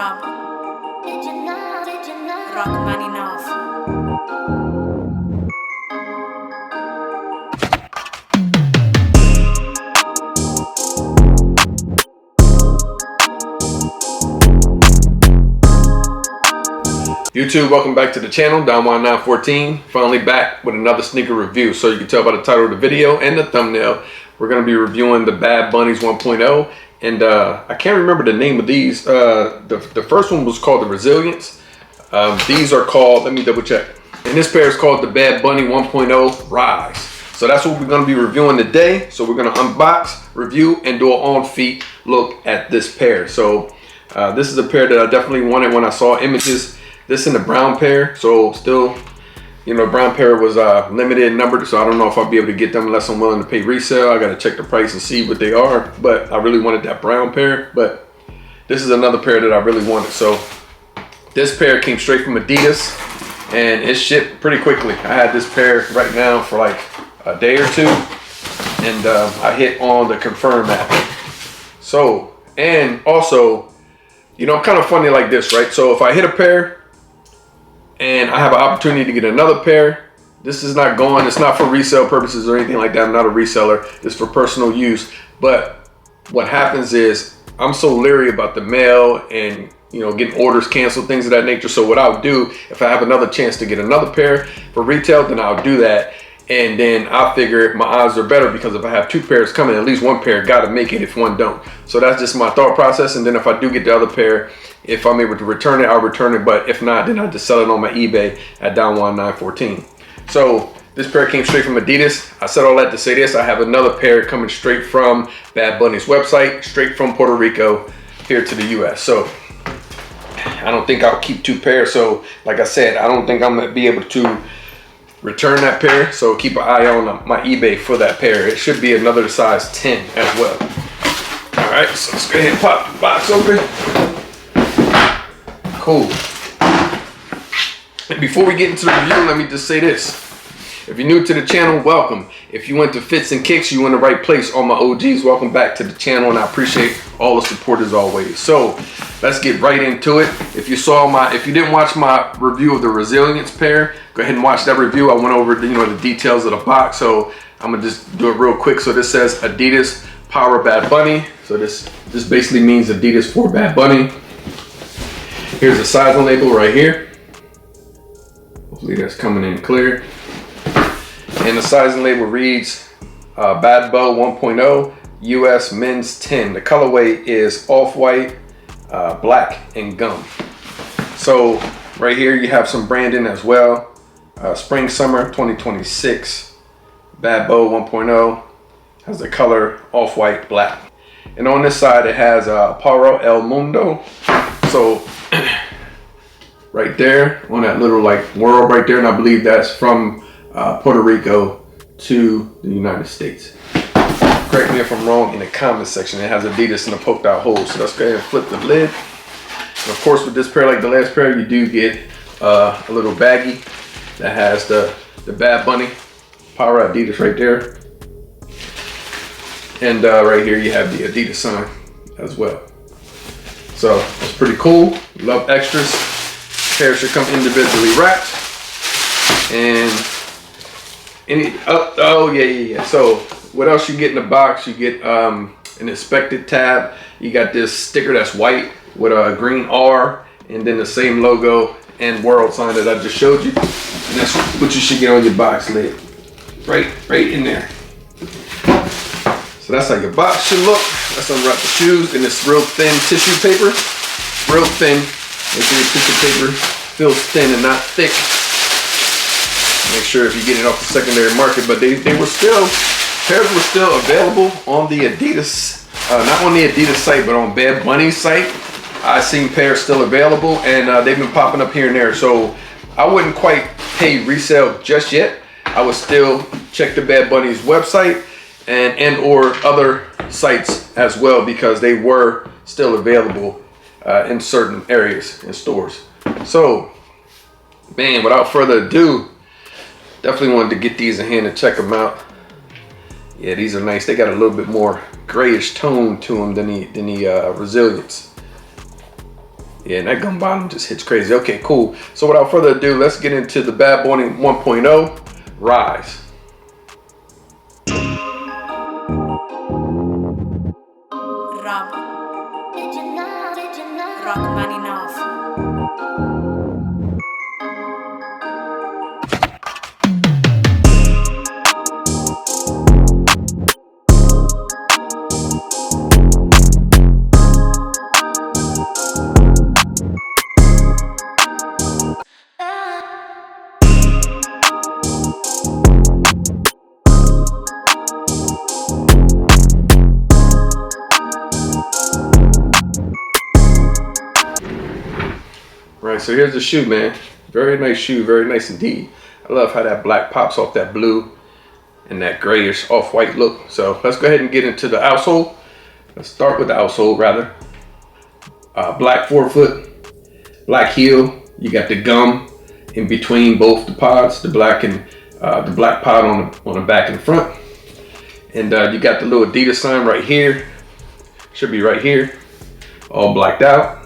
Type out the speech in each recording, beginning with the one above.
Rob Rachmaninoff. YouTube, welcome back to the channel, Don914. Finally back with another sneaker review. So you can tell by the title of the video and the thumbnail, we're going to be reviewing the Bad Bunnies 1.0. And I can't remember the name of these. The first one was called the Resilience. These are called, let me double check. And this pair is called the Bad Bunny 1.0 Rise. So that's what we're going to be reviewing today. So we're going to unbox, review, and do an on-feet look at this pair. So this is a pair that I definitely wanted when I saw images. This in the brown pair, so still, you know, brown pair was limited in number, so I don't know if I'll be able to get them unless I'm willing to pay resale. I gotta check the price and see what they are, but I really wanted that brown pair. But this is another pair that I really wanted. So this pair came straight from Adidas, and it shipped pretty quickly. I had this pair right now for like a day or two, and I hit on the confirm app. So, and also, you know, I'm kind of funny like this, right? So if I hit a pair, and I have an opportunity to get another pair, this is not going, it's not for resale purposes or anything like that. I'm not a reseller, it's for personal use. But what happens is I'm so leery about the mail and, you know, getting orders canceled, things of that nature. So what I'll do, if I have another chance to get another pair for retail, then I'll do that. And then I figure my odds are better, because if I have two pairs coming, at least one pair got to make it if one don't. So that's just my thought process. And then if I do get the other pair, if I'm able to return it, I'll return it. But if not, then I just sell it on my eBay at Don914. So this pair came straight from Adidas. I said all that to say this. I have another pair coming straight from Bad Bunny's website, straight from Puerto Rico here to the US. So I don't think I'll keep two pairs. So like I said, I don't think I'm going to be able to return that pair. So keep an eye on my eBay for that pair. It should be another size 10 as well. All right, so let's go ahead and pop the box open. Cool. And before we get into the review, let me just say this. If you're new to the channel, welcome. If you went to Fits and Kicks, you're in the right place. All my OGs, welcome back to the channel, and I appreciate all the support as always. So let's get right into it. If you didn't watch my review of the Resilience pair, go ahead and watch that review. I went over the details of the box, so I'm gonna just do it real quick. So this says Adidas Power Bad Bunny. So this basically means Adidas for Bad Bunny. Here's the sizing label right here. Hopefully that's coming in clear. And the sizing label reads Badbo 1.0 US Men's 10. The colorway is off-white, black, and gum. So right here you have some branding as well. Spring Summer 2026. Badbo 1.0 has the color off-white, black. And on this side it has Para El Mundo. So right there on that little like world right there, and I believe that's from Puerto Rico to the United States. Correct me if I'm wrong in the comment section. It has Adidas in the poked out hole. So let's go ahead and flip the lid. And of course with this pair, like the last pair, you do get a little baggie that has the Bad Bunny Power Adidas right there. And right here you have the Adidas sign as well. So it's pretty cool. Love extras. Pair should come individually wrapped. And yeah. So what else you get in the box? You get an inspected tab. You got this sticker that's white with a green R, and then the same logo and world sign that I just showed you. And that's what you should get on your box lid. Right in there. So that's how your box should look. Let's unwrap the shoes, and it's real thin tissue paper. Real thin. Make sure your tissue paper feels thin and not thick. Make sure if you get it off the secondary market, but pairs were still available on the Adidas, not on the Adidas site, but on Bad Bunny's site. I've seen pairs still available, and they've been popping up here and there. So I wouldn't quite pay resale just yet. I would still check the Bad Bunny's website and or other sites as well, because they were still available in certain areas and stores. So, man, without further ado, definitely wanted to get these in hand and check them out. Yeah, these are nice. They got a little bit more grayish tone to them than the Resilience. Yeah, and that gum bottom just hits crazy. Okay, cool. So without further ado, let's get into the Bad Bunny 1.0 Rise. Right, so here's the shoe, man. Very nice shoe, very nice indeed. I love how that black pops off that blue and that grayish off-white look. So let's go ahead and get into the outsole. Let's start with the outsole rather. Black forefoot, black heel. You got the gum in between both the pods, the black and the black pod on the back and front. And you got the little Adidas sign right here. Should be right here, all blacked out.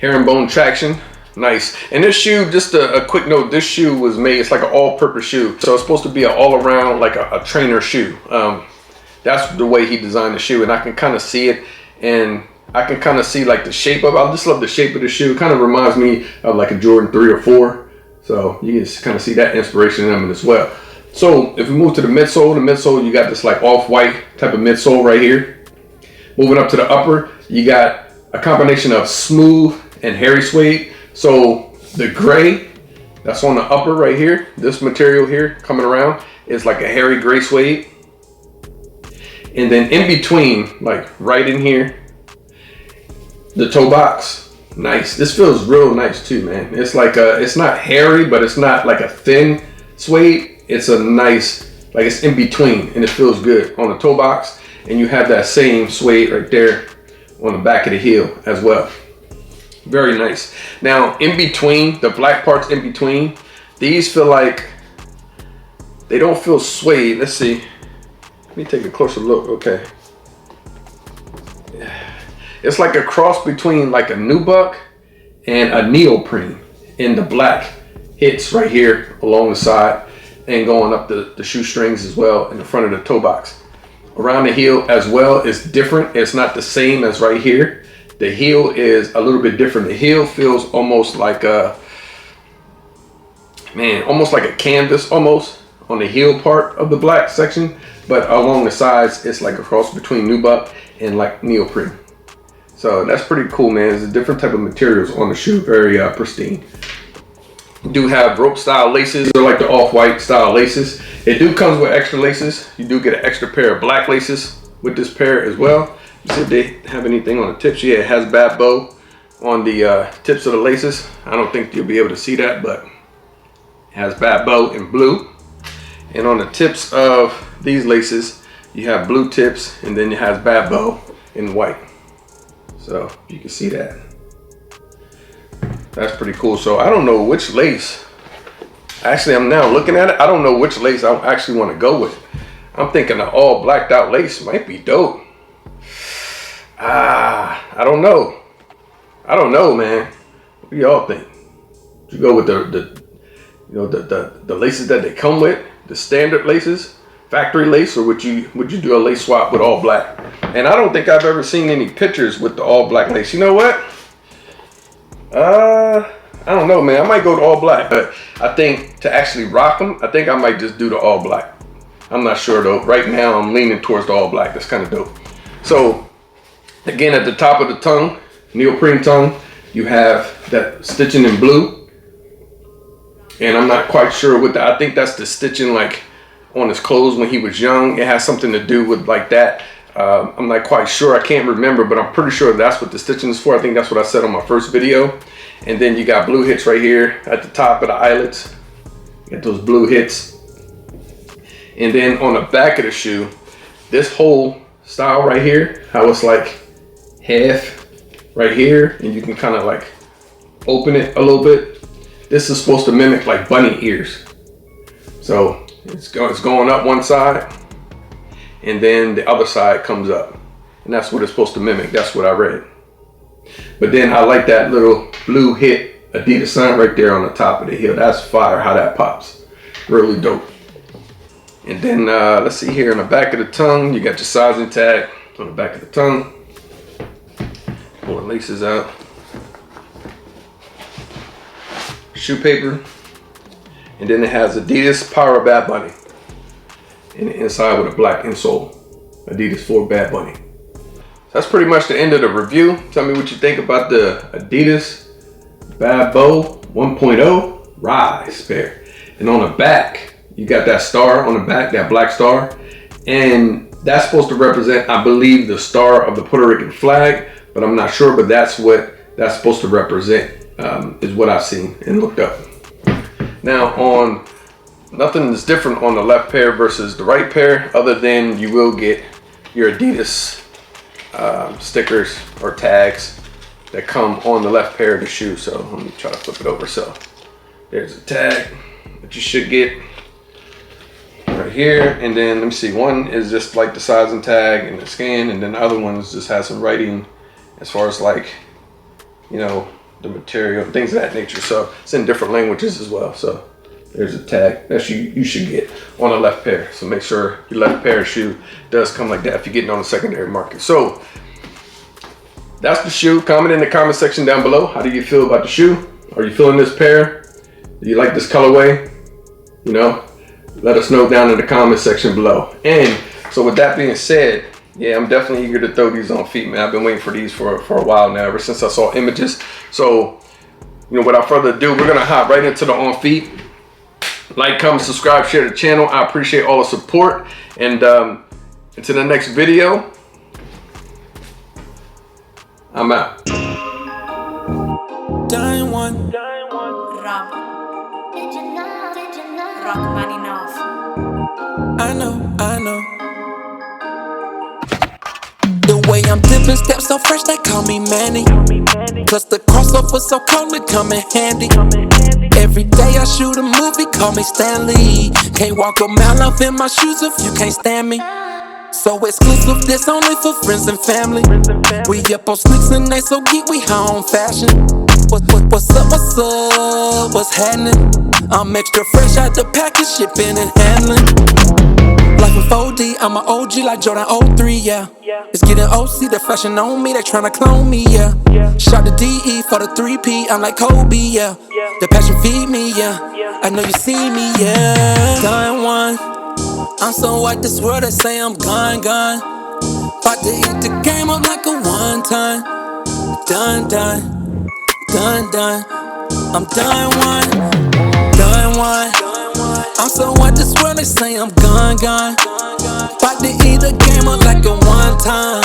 Herringbone traction, nice. And this shoe, just a quick note, this shoe was made, it's like an all-purpose shoe. So it's supposed to be an all-around, like a trainer shoe. That's the way he designed the shoe, and I can kind of see it, and I can kind of see like the shape of it. I just love the shape of the shoe. It kind of reminds me of like a Jordan 3 or 4. So you can just kind of see that inspiration in them as well. So if we move to the midsole, you got this like off-white type of midsole right here. Moving up to the upper, you got a combination of smooth and hairy suede. So the gray that's on the upper right here, this material here coming around is like a hairy gray suede. And then in between, like right in here, the toe box, nice. This feels real nice too, man. It's like it's not hairy, but it's not like a thin suede. It's a nice, like it's in between, and it feels good on the toe box. And you have that same suede right there on the back of the heel as well. Very nice. Now in between, the black parts in between, these feel like, they don't feel suede. Let's see. Let me take a closer look. Okay. It's like a cross between like a nubuck and a neoprene in the black hits right here along the side and going up the shoestrings as well in the front of the toe box. Around the heel as well is different. It's not the same as right here. The heel is a little bit different. The heel feels almost like almost like a canvas almost on the heel part of the black section, but along the sides, it's like a cross between nubuck and like neoprene. So that's pretty cool, man. There's a different type of materials on the shoe, very pristine. You do have rope style laces. They're like the off-white style laces. It do comes with extra laces. You do get an extra pair of black laces with this pair as well. You see if they have anything on the tips. Yeah, it has Badbo on the tips of the laces. I don't think you'll be able to see that, but it has Badbo in blue. And on the tips of these laces, you have blue tips, and then it has Badbo in white. So you can see that. That's pretty cool. So I don't know which lace. Actually, I'm now looking at it. I don't know which lace I actually want to go with. I'm thinking an all blacked out lace might be dope. I don't know. I don't know, man. What do y'all think? Would you go with the laces that they come with, the standard laces, factory lace, or would you do a lace swap with all black? And I don't think I've ever seen any pictures with the all black lace. You know what? I don't know, man. I might go to all black, but I think to actually rock them, I think I might just do the all black. I'm not sure though. Right now, I'm leaning towards the all black. That's kind of dope. So again, at the top of the tongue, neoprene tongue, you have that stitching in blue. And I'm not quite sure what I think that's the stitching like on his clothes when he was young. It has something to do with like that. I'm not quite sure. I can't remember, but I'm pretty sure that's what the stitching is for. I think that's what I said on my first video. And then you got blue hits right here at the top of the eyelets. You got those blue hits. And then on the back of the shoe, this whole style right here, how it's like half right here, and you can kind of like open it a little bit. This is supposed to mimic like bunny ears. So it's going up one side, and then the other side comes up, and that's what it's supposed to mimic. That's what I read. But then I like that little blue hit Adidas sign right there on the top of the heel. That's fire how that pops. Really dope. And then let's see here on the back of the tongue, you got your sizing tag on the back of the tongue. Pull the laces out. Shoe paper. And then it has Adidas Power Bad Bunny. And the inside with a black insole. Adidas for Bad Bunny. So that's pretty much the end of the review. Tell me what you think about the Adidas Badbo 1.0 Rise pair. And on the back, you got that star on the back, that black star. And that's supposed to represent, I believe, the star of the Puerto Rican flag, but I'm not sure, but that's what that's supposed to represent, is what I've seen and looked up. Now, nothing is different on the left pair versus the right pair, other than you will get your Adidas stickers or tags that come on the left pair of the shoe. So let me try to flip it over. So there's a tag that you should get right here, and then let me see, one is just like the sizing tag and the scan, and then the other ones just has some writing as far as like, you know, the material, things of that nature. So it's in different languages as well. So there's a tag that you should get on the left pair. So make sure your left pair of shoe does come like that if you're getting on the secondary market. So that's the shoe. Comment in the comment section down below. How do you feel about the shoe? Are you feeling this pair? Do you like this colorway? You know, let us know down in the comment section below. And so with that being said, yeah, I'm definitely eager to throw these on feet, man. I've been waiting for these for a while now, ever since I saw images. So, you know, without further ado, we're gonna hop right into the on feet. Like, comment, subscribe, share the channel. I appreciate all the support. And until the next video, I'm out. Dying one. Rob. Rachmaninoff. I know. The way I'm dipping steps so fresh, they call me Manny. Plus the crossover so cold, it come in handy. Every day I shoot a movie, call me Stanley. Can't walk a mile off in my shoes if you can't stand me. So exclusive, this only for friends and family. We up on sneaks and they so geek, we high on fashion. What's up, what's happening? I'm extra fresh out the package, shipping and handling. Life in 4D, I'm an OG like Jordan 03, yeah. It's getting OC, the fashion on me, they tryna clone me, yeah. Shot the DE for the 3P, I'm like Kobe, yeah. The passion feed me, yeah. I know you see me, yeah. Done one. I'm so white, this world, they say I'm gone. About to eat the game up like a one time. Done. I'm done one. I'm so white, this world, they say I'm gone. About to eat the game up like a one time.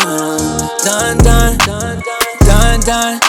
Done.